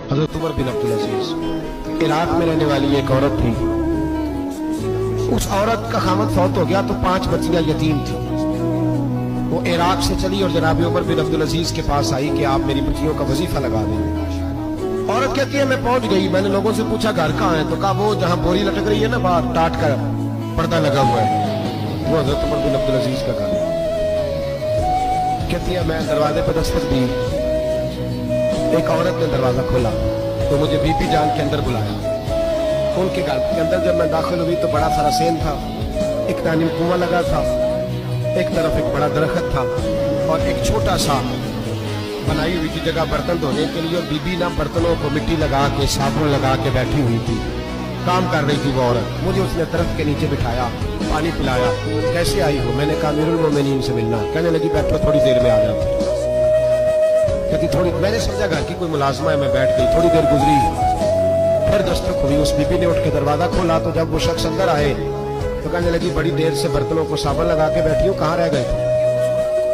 हजरत उमर बिन अब्दुल अजीज Iraq में रहने वाली एक औरत थी। उस औरत का खामद फौत हो गया तो 5 बच्चियां यतीम थी। वो इराक से चली और जनाब उमर बिन अब्दुल अजीज के पास आई कि आप मेरी बच्चियों का वजीफा लगा दें। औरत कहती है मैं पहुंच गई। मैंने लोगों से पूछा घर कहाँ है, तो कहा वो जहां बोरी लटक रही है ना बाहर टाट का पर्दा लगा हुआ है, वो हजरत उमर बिन अब्दुल अजीज का घर है। कहती है मैं दरवाजे पर दस्तक दी, एक औरत ने दरवाजा खोला तो मुझे बीबी जान के अंदर बुलाया। उनके घर के अंदर जब मैं दाखिल हुई तो बड़ा सारा सेन था, एक तानीम कुआं लगा था, एक तरफ एक बड़ा दरख्त था और एक छोटा सा बनाई हुई थी जगह बर्तन धोने के लिए। और बीबी ना बर्तनों को मिट्टी लगा के साबुन लगा के बैठी हुई थी, काम कर रही थी वो औरत। मुझे उसने दरख्त के नीचे बिठाया, पानी पिलाया। कैसे आई हो? मैंने कहा अमीरुल मोमिनीन से मिलना। कहने लगी बैठो थोड़ी देर में आ जाओ। कहती थोड़ी, मैंने समझा घर की कोई मुलाजमा है, मैं बैठ गई। थोड़ी देर गुजरी, फिर दस्तक हुई। उस बीबी ने उठ के दरवाजा खोला तो जब वो शख्स अंदर आए तो कहने लगी बड़ी देर से बर्तनों को साबुन लगा के बैठी हूँ, कहाँ रह गए?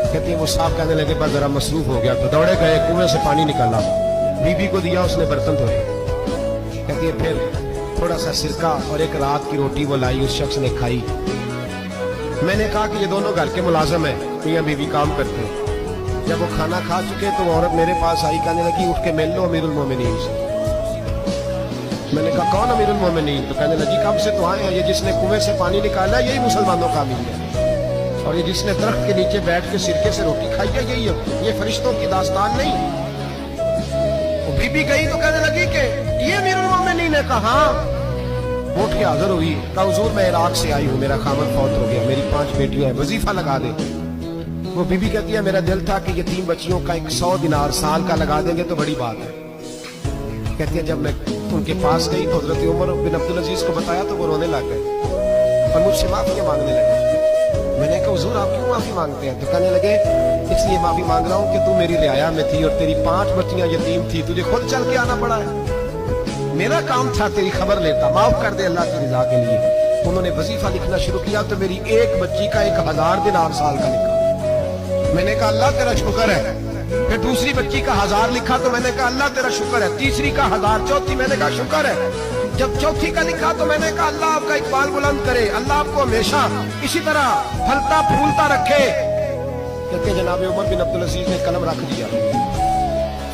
कहती है वो साहब कहने लगे बस जरा मसरूफ हो गया, तो दौड़े गए, कुएं से पानी निकाला, बीबी को दिया, उसने बर्तन धोए। कहती है फिर थोड़ा सा सिरका और एक रात की रोटी वो लाई, उस शख्स ने खाई। मैंने कहा कि ये दोनों घर के मुलाजम है, मियां बीवी काम करते हैं। जब वो खाना खा चुके तो वो औरत मेरे पास आई, कहने लगी उठ के मिल लो अमीरुल मोमिनीन से। मैंने कहा कौन अमीरुल मोमिनीन? तो कहने लगी कब से तो आए हैं, ये जिसने कुएं से पानी निकाला यही मुसलमानों का अमीर है, और ये जिसने दरख्त के नीचे बैठ के सिरके से रोटी खाई है यही है, ये फरिश्तों की दास्तान नहीं। वो बीबी गई तो कहने लगी कि ये अमीरुल मोमिनीन है। कहा उठ के हाजिर हुई, कहा हुजूर मैं इराक से आई हूँ, मेरा खामद फौत हो गया, मेरी 5 बेटियां हैं, वजीफा लगा दे। वो बीबी कहती है मेरा दिल था कि ये 3 बच्चियों का 100 दिनार साल का लगा देंगे तो बड़ी बात है। कहती है जब मैं उनके पास गई तो हजरत उमर बिन अब्दुल अजीज को बताया तो वो रोने लग गए और मुझसे माफी मांगने लगे। मैंने कहा हुजूर आप क्यों माफी मांगते हैं? तो कहने लगे इसलिए माफी मांग रहा हूँ कि तू मेरी रियाया में थी और तेरी 5 बच्चियां यतीम थी, तुझे खुद चल के आना पड़ा है। मेरा काम था तेरी खबर लेता, माफ कर दे अल्लाह की रजा के लिए। उन्होंने वजीफा लिखना शुरू किया तो मेरी एक बच्ची का 1000 दिनार साल का लिखा। मैंने कहा अल्लाह तेरा शुक्र है। फिर दूसरी बच्ची का 1000 लिखा तो मैंने कहा अल्लाह तेरा शुक्र है। तीसरी का 1000, चौथी मैंने कहा शुक्र है। जब चौथी का लिखा तो मैंने कहा अल्लाह आपका इकबाल बुलंद करे, अल्लाह आपको हमेशा इसी तरह फलता फूलता रखे। कहते जनाब उमर बिन अब्दुल अजीज ने कलम रख दिया,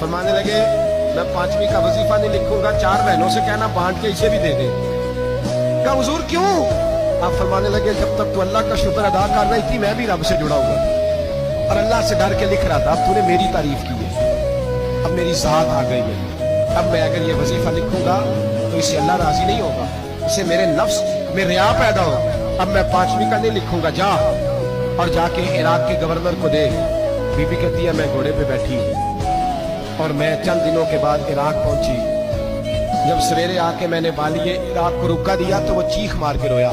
फरमाने लगे मैं 5वीं का वजीफा नहीं लिखूंगा, 4 बहनों से कहना बांट के इसे भी दे दे। कहा हुजूर क्यों? आप फरमाने लगे जब तक तू अल्लाह का शुक्र अदा कर रही थी मैं भी रब से जुड़ा हुआ और अल्लाह से डर के लिख रहा था। अब तूने मेरी तारीफ की है, अब मेरी ज़ात आ गई है। अब मैं अगर ये वजीफा लिखूंगा तो इससे अल्लाह राजी नहीं होगा, इससे मेरे नफ्स में रिया पैदा हो। अब मैं 5वीं का नहीं लिखूंगा, जा और जाके इराक के गवर्नर को दे। बीबी कहती है मैं घोड़े पे बैठी और मैं चंद दिनों के बाद इराक पहुंची। जब सवेरे आके मैंने बालिए इराक को रुका दिया तो वो चीख मार के रोया।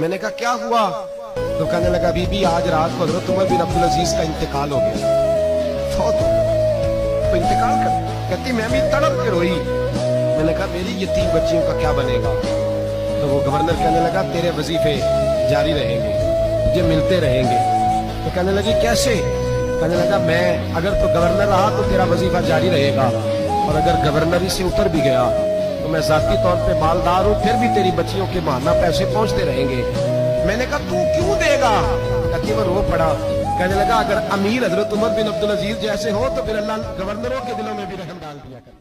मैंने कहा क्या हुआ? तो कहने लगा बीबी आज रात को हजरत उमर बिन अब्दुल अजीज का इंतकाल हो गया, फौत हो तो इंतकाल कर। कहती मैं भी तड़प के रोई। मैंने कहा मेरी ये 3 बच्चियों का क्या बनेगा? तो वो गवर्नर कहने लगा तेरे वजीफे जारी रहेंगे, तुझे मिलते रहेंगे। तो कहने लगी कैसे? कहने लगा मैं अगर तो गवर्नर रहा तो तेरा वजीफा जारी रहेगा, और अगर गवर्नरी से उतर भी गया तो मैं जाती तौर पे मालदार हूँ, फिर भी तेरी बच्चियों के माना पैसे पहुंचते रहेंगे। मैंने कहा तू क्यों देगा? कहती वो रो पड़ा। कहने लगा अगर अमीर हजरत उमर बिन अब्दुल अजीज जैसे हो तो फिर अल्लाह गवर्नरों के दिलों में भी रहम डाल दिया कर।